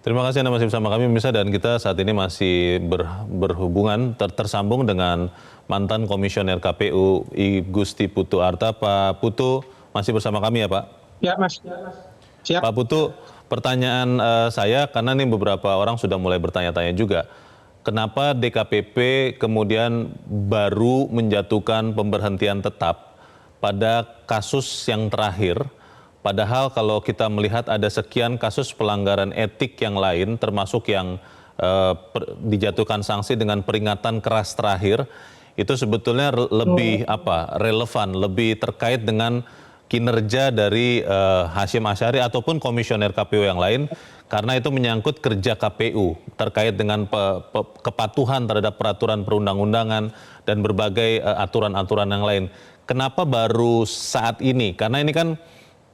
Terima kasih Anda masih bersama kami pemirsa, dan kita saat ini masih berhubungan tersambung dengan mantan komisioner KPU I Gusti Putu Arta. Pak Putu masih bersama kami ya Pak? Ya Mas, siap. Pak Putu, pertanyaan saya karena ini beberapa orang sudah mulai bertanya-tanya juga. Kenapa DKPP kemudian baru menjatuhkan pemberhentian tetap pada kasus yang terakhir? Padahal kalau kita melihat ada sekian kasus pelanggaran etik yang lain, termasuk yang dijatuhkan sanksi dengan peringatan keras terakhir, itu sebetulnya lebih relevan, lebih terkait dengan kinerja dari Hasyim Asyari ataupun komisioner KPU yang lain, karena itu menyangkut kerja KPU terkait dengan kepatuhan terhadap peraturan perundang-undangan dan berbagai aturan-aturan yang lain. Kenapa baru saat ini? Karena ini kan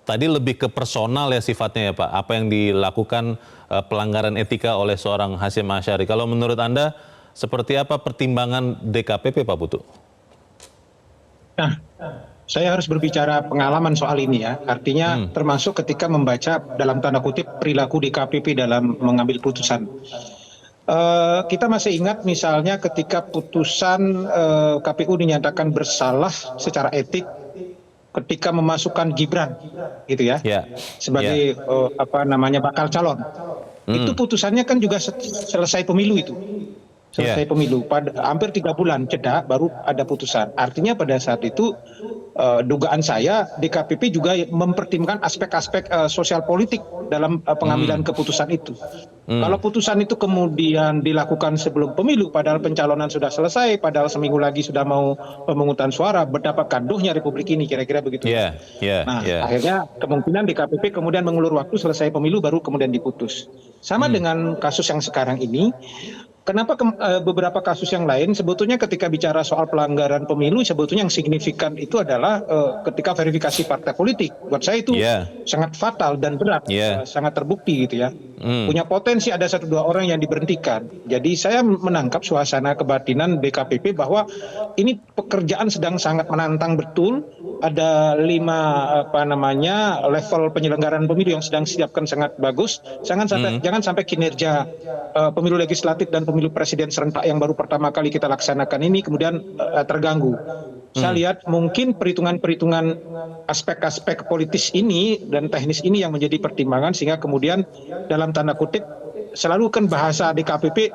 tadi lebih ke personal ya sifatnya ya Pak, apa yang dilakukan pelanggaran etika oleh seorang Hasyim Asyari. Kalau menurut Anda seperti apa pertimbangan DKPP Pak Putu? Nah, saya harus berbicara pengalaman soal ini ya. Artinya termasuk ketika membaca dalam tanda kutip perilaku DKPP dalam mengambil putusan. Kita masih ingat misalnya ketika putusan KPU dinyatakan bersalah secara etik ketika memasukkan Gibran gitu ya, sebagai bakal calon. Itu putusannya kan juga selesai pemilu itu. Selesai pemilu, hampir 3 bulan jeda baru ada putusan. Artinya pada saat itu dugaan saya DKPP juga mempertimbangkan aspek-aspek sosial politik dalam pengambilan keputusan itu. Kalau putusan itu kemudian dilakukan sebelum pemilu, padahal pencalonan sudah selesai, padahal seminggu lagi sudah mau pemungutan suara, betapa gaduhnya Republik ini, kira-kira begitu. Akhirnya kemungkinan DKPP kemudian mengulur waktu selesai pemilu baru kemudian diputus. Sama dengan kasus yang sekarang ini. Kenapa beberapa kasus yang lain sebetulnya ketika bicara soal pelanggaran pemilu sebetulnya yang signifikan itu adalah ketika verifikasi partai politik. Buat saya itu sangat fatal dan berat, sangat terbukti gitu ya. Punya potensi ada 1-2 orang yang diberhentikan. Jadi saya menangkap suasana kebatinan DKPP bahwa ini pekerjaan sedang sangat menantang betul. Ada 5 level penyelenggaraan pemilu yang sedang disiapkan sangat bagus. Jangan sampai kinerja pemilu legislatif dan pemilu presiden serentak yang baru pertama kali kita laksanakan ini kemudian terganggu. Saya lihat mungkin perhitungan-perhitungan aspek-aspek politis ini dan teknis ini yang menjadi pertimbangan sehingga kemudian dalam tanda kutip selalu kan bahasa DKPP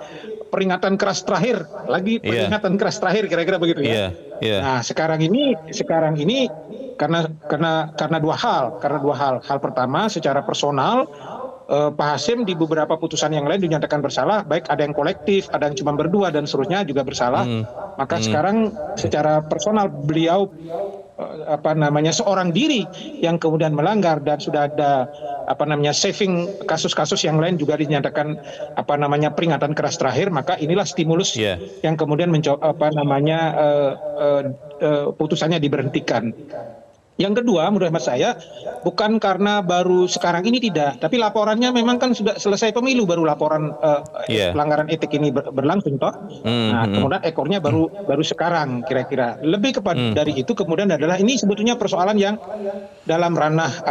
peringatan keras terakhir, peringatan keras terakhir, kira-kira begitu ya. Nah, sekarang ini karena dua hal. Hal pertama secara personal Pak Hasyim di beberapa putusan yang lain dinyatakan bersalah, baik ada yang kolektif, ada yang cuma berdua dan seterusnya juga bersalah. Maka sekarang secara personal beliau seorang diri yang kemudian melanggar dan sudah ada saving kasus-kasus yang lain juga dinyatakan peringatan keras terakhir, maka inilah stimulus yang kemudian putusannya diberhentikan. Yang kedua, menurut hemat saya, bukan karena baru sekarang ini tidak, tapi laporannya memang kan sudah selesai pemilu baru laporan pelanggaran etik ini berlangsung toh. Nah, kemudian ekornya baru sekarang kira-kira. Lebih kepada dari itu kemudian adalah ini sebetulnya persoalan yang dalam ranah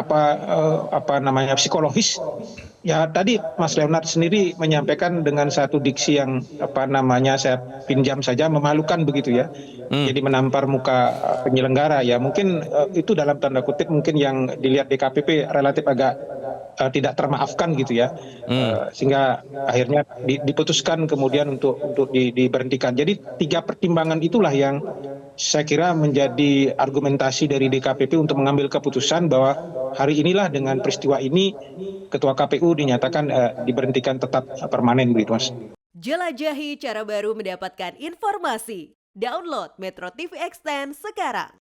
psikologis. Ya tadi Mas Leonard sendiri menyampaikan dengan satu diksi yang saya pinjam saja memalukan begitu ya. Jadi menampar muka penyelenggara ya, mungkin itu dalam tanda kutip mungkin yang dilihat DKPP relatif agak tidak termaafkan gitu ya, sehingga akhirnya diputuskan kemudian untuk diberhentikan. Jadi 3 pertimbangan itulah yang saya kira menjadi argumentasi dari DKPP untuk mengambil keputusan bahwa hari inilah dengan peristiwa ini Ketua KPU dinyatakan diberhentikan tetap permanen begitu Mas. Jelajahi cara baru mendapatkan informasi. Download Metro TV Extend sekarang.